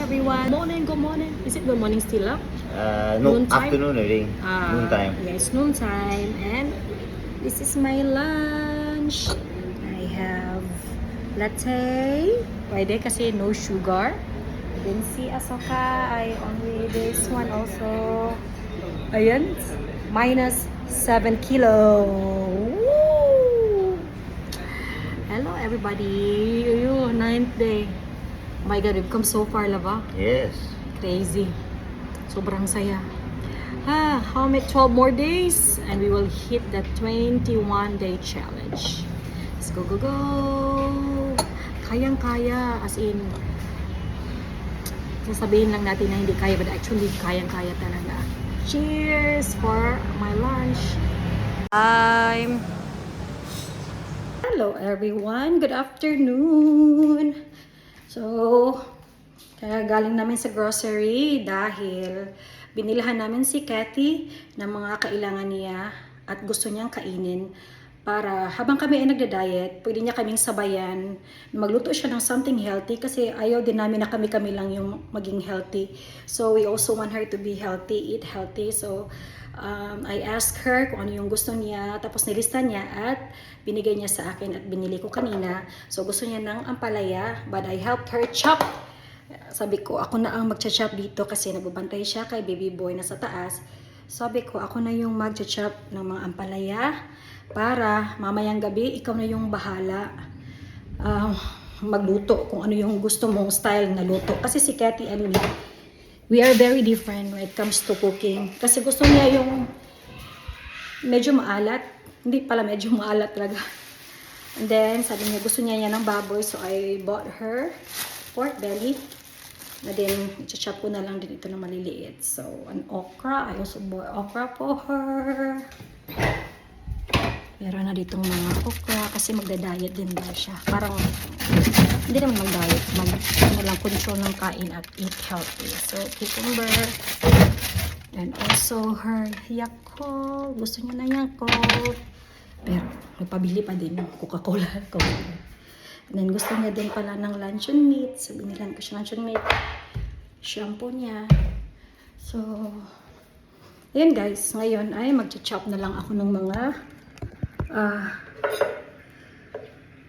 everyone. Good morning. Is it good morning still up? No, Noon time? afternoon already. Noon time. Yes, noon time. And this is my lunch. I have latte. Pwede kasi no sugar. Then si Asoka, I only this one also. Ayan, minus 7 kilo. Woo! Hello everybody. Ninth day. Oh my God, we've come so far, lava. Yes. Crazy. Sobrang saya. How many 12 more days and we will hit the 21-day challenge. Let's go, go, go. Kayang-kaya. As in, sasabihin lang natin na hindi kaya, but actually, kayang-kaya talaga. Cheers for my lunch. Hello everyone. Good afternoon. So, kaya galing namin sa grocery dahil binilhan namin si Cathy ng mga kailangan niya at gusto niyang kainin para habang kami ay nagda-diet, pwede niya kaming sabayan. Magluto siya ng something healthy kasi ayaw din namin na kami lang yung maging healthy. So, we also want her to be healthy, eat healthy. So, I asked her kung ano yung gusto niya, tapos nilista niya at binigay niya sa akin at binili ko kanina. So gusto niya ng ampalaya, but I helped her chop. Sabi ko, ako na ang magcha-chop dito kasi nagbabantay siya kay baby boy na sa taas. Sabi ko, ako na yung magcha-chop ng mga ampalaya para mamayang gabi, ikaw na yung bahala magluto kung ano yung gusto mong style na luto. Kasi si Cathy and me, we are very different when it comes to cooking. Kasi gusto niya yung medyo maalat. Hindi pala medyo maalat talaga. And then, sabi niya gusto niya yan ng baboy. So, I bought her pork belly. And then, i-chop ko na lang din ito na maliliit. So, an okra. I also bought okra for her. Meron na ditong mga okra kasi magda-diet din daw siya. Parang, hindi naman mag-diet. Mag control ng kain at eat healthy. So, cucumber. And also her Yakult. Gusto niya na Yakult. Pero, magpabili pa din ng Coca-Cola. And then, gusto niya din pala ng luncheon meat. So, binilan ko siya luncheon meat. Shampoo niya. So, ayan guys. Ngayon ay mag-chop na lang ako ng mga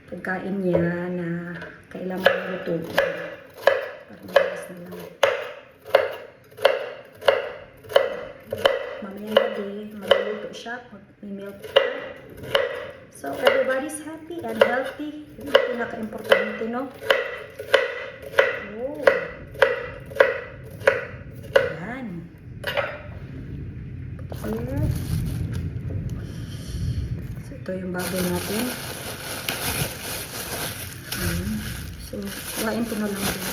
pagkain niya na kailangan luto. Para mabilis na lang. Mamayang gabi, magluluto siya. May milk. So, everybody's happy and healthy. Yung pinaka-importante, no? Oh. Yan. Here. So, ito yung baboy natin. So, kuhain ko na lang din.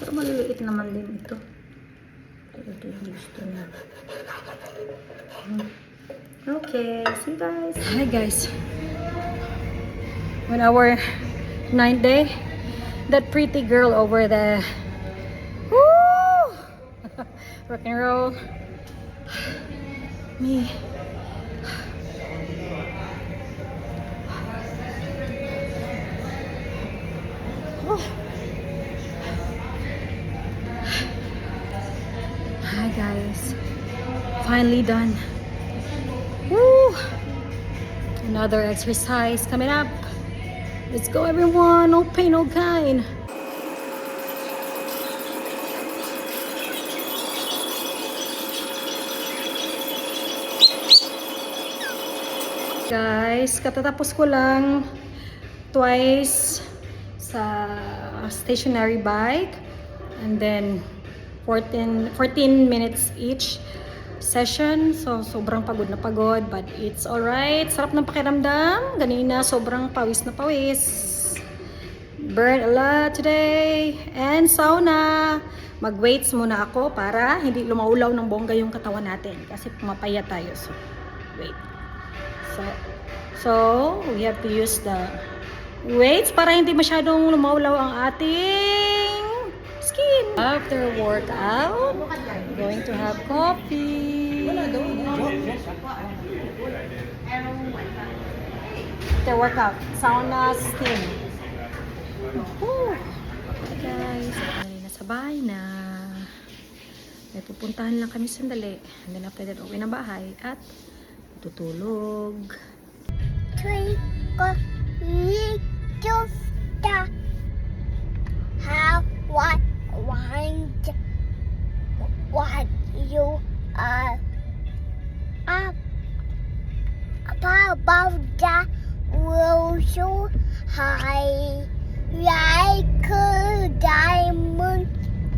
Pero maliliit naman din ito. Ito yung gusto na. Okay, see you guys. Hi guys. On our 9th day, that pretty girl over there. Woo! Rock and roll. Me. Oh. Hi guys, finally done. Woo! Another exercise coming up. Let's go everyone, no pain, no gain. Guys, katatapos ko lang twice sa stationary bike and then 14 minutes each session. So sobrang pagod na pagod, but it's alright. Sarap ng pakiramdam. Ganina sobrang pawis na pawis. Burn a lot today. And sauna. Mag-weights muna ako para hindi lumaulaw ng bongga yung katawan natin kasi pumapaya tayo. So wait. So we have to use the weights para hindi masyadong lumaulaw ang ating skin. After workout, I'm going to have coffee. After workout, sauna steam. Woo! Hi guys, nasa bahay na. May pupuntahan lang kami sandali. And then after that, uwi na bahay at tutulog. Twinkle little star, how what you are up above the world so high, like a diamond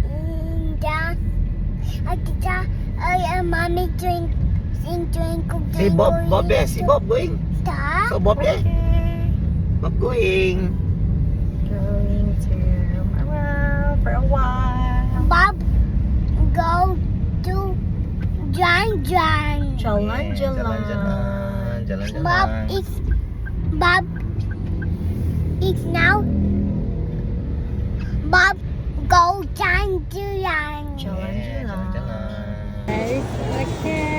in the mommy twinkle Si Bob, Bob eh, si Bob going. star. So Bob eh. Bob going. Going to roam around for a while. Bob go to John. Jalan-jalan. Jalan-jalan. Bob is now. Bob go John. Jalan-jalan. Jalan-jalan. There's the cat.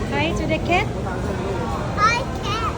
Hi to the cat. Hi cat.